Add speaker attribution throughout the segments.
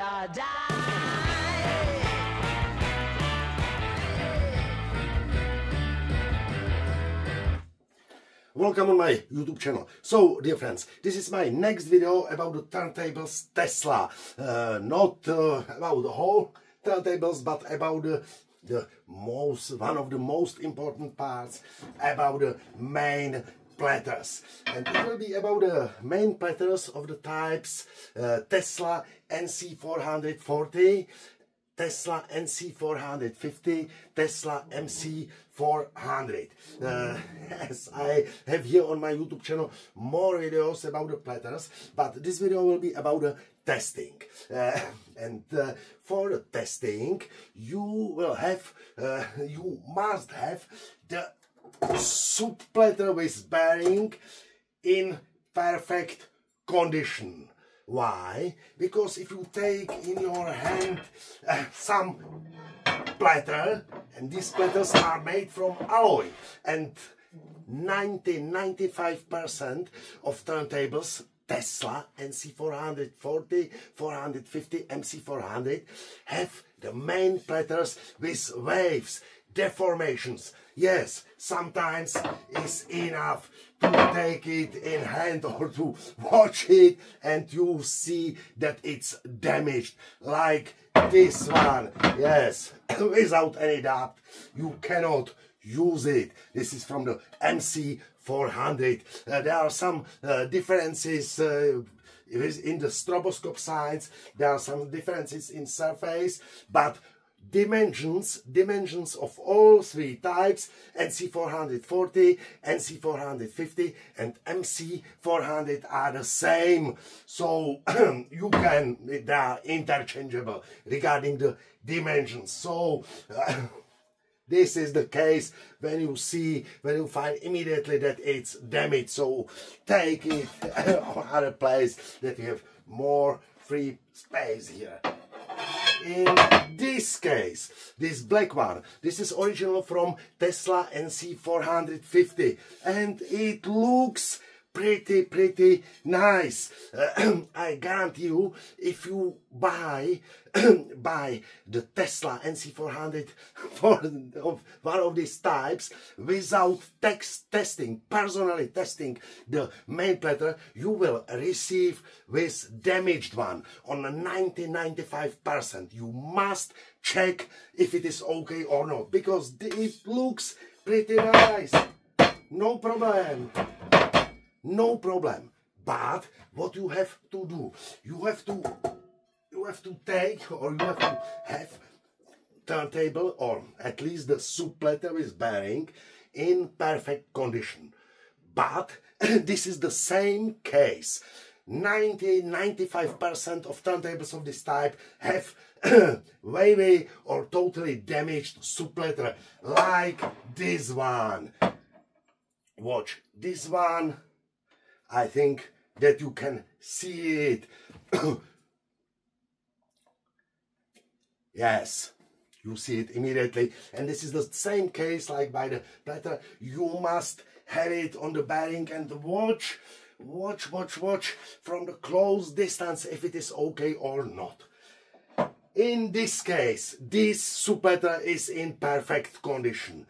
Speaker 1: Prodej.
Speaker 2: Welcome on my YouTube channel. So, dear friends, this is my next video about the turntables Tesla. Not about the whole turntables, but about one of the most important parts, about the main platters. And it will be about the main platters of the types Tesla NC440, Tesla NC450, Tesla MC400. Yes, I have here on my YouTube channel more videos about the platters, but this video will be about the testing. For the testing, you must have the sub platter with bearing in perfect condition. Why? Because if you take in your hand some platter, and these platters are made from alloy, and 95% of turntables Tesla NC440, 450, MC400 have the main platters with waves, deformations. Yes, sometimes it's enough to take it in hand or to watch it and you see that it's damaged, like this one. Yes, without any doubt, you cannot use it. This is from the MC400. There are some differences in the stroboscope sides. There are some differences in surface, but dimensions of all three types, NC440, NC450 and MC400 are the same. So they are interchangeable regarding the dimensions. So this is the case when you find immediately that it's damaged. So take it on other place that you have more free space here. In this case, this black one, this is original from Tesla NC450 and it looks pretty nice. I guarantee you, if you buy the Tesla NC400 for one of these types without personally testing the main platter, you will receive with damaged one on 90–95%. You must check if it is okay or not, because it looks pretty nice. No problem. No problem. But what you have to do, you have to take, or you have to have turntable, or at least the sub platter with bearing in perfect condition. But this is the same case. 90–95% of turntables of this type have wavy or totally damaged sub platter, like this one. Watch this one. I think that you can see it. Yes, you see it immediately. And this is the same case like by the platter. You must have it on the bearing and watch from the close distance if it is okay or not. In this case, this sub platter is in perfect condition.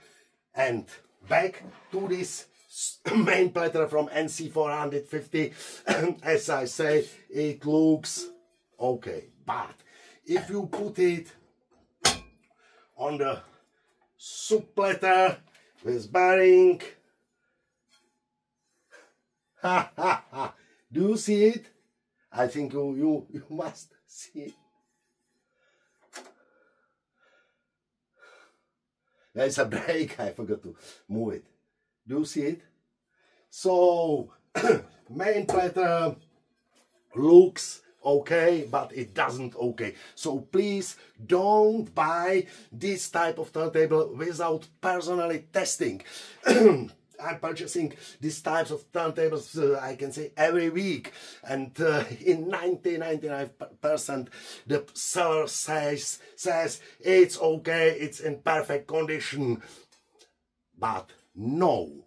Speaker 2: And back to this main platter from NC450, as I say, it looks okay. But if you put it on the sub platter with bearing, do you see it? I think you must see it. There is a break, I forgot to move it. Do you see it? So, main platter looks okay, but it doesn't okay. So please don't buy this type of turntable without personally testing. I'm purchasing these types of turntables, I can say, every week, and in 90–99% the seller says it's okay, it's in perfect condition, but no.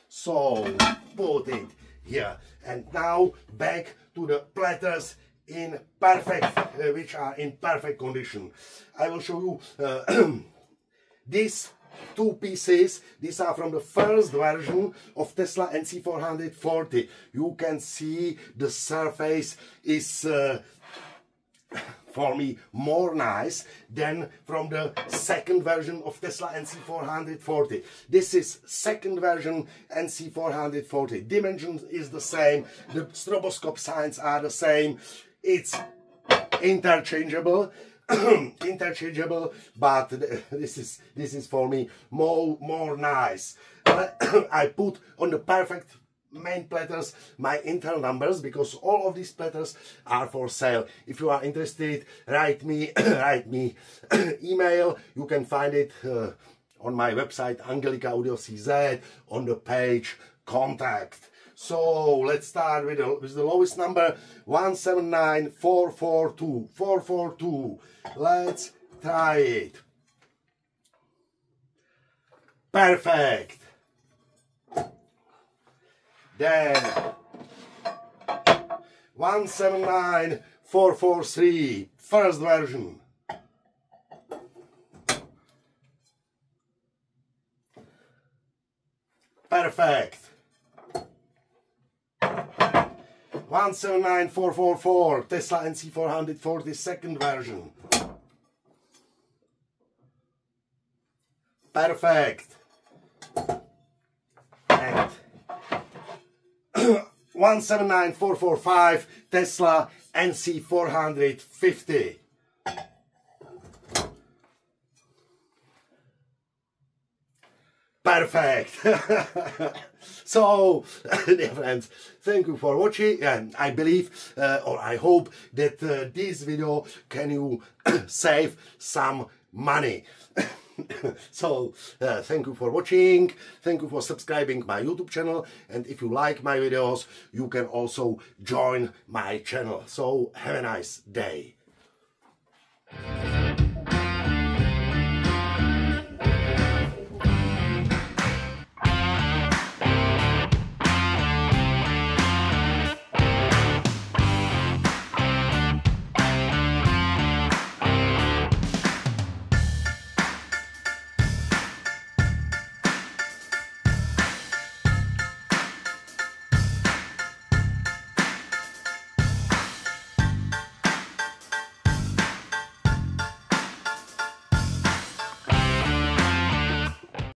Speaker 2: So put it here, and now back to the platters in perfect condition. I will show you these two pieces. These are from the first version of Tesla NC440. You can see the surface is for me more nice than from the second version of Tesla NC440. This is second version NC440. Dimensions is the same, the stroboscope signs are the same. It's interchangeable, but this is for me more nice. I put on the perfect main platters my internal numbers, because all of these platters are for sale. If you are interested, write me email. You can find it on my website Angelicaaudio CZ on the page contact. So let's start with the lowest number, 179442. Let's try it. Perfect. Then 179443, first version. Perfect. 179444, Tesla NC440, second version. Perfect. And 179445, Tesla NC450. Perfect. So, dear friends, thank you for watching, and I believe or I hope that this video can you save some money. So, thank you for watching, thank you for subscribing my YouTube channel, and if you like my videos, you can also join my channel. So, have a nice day.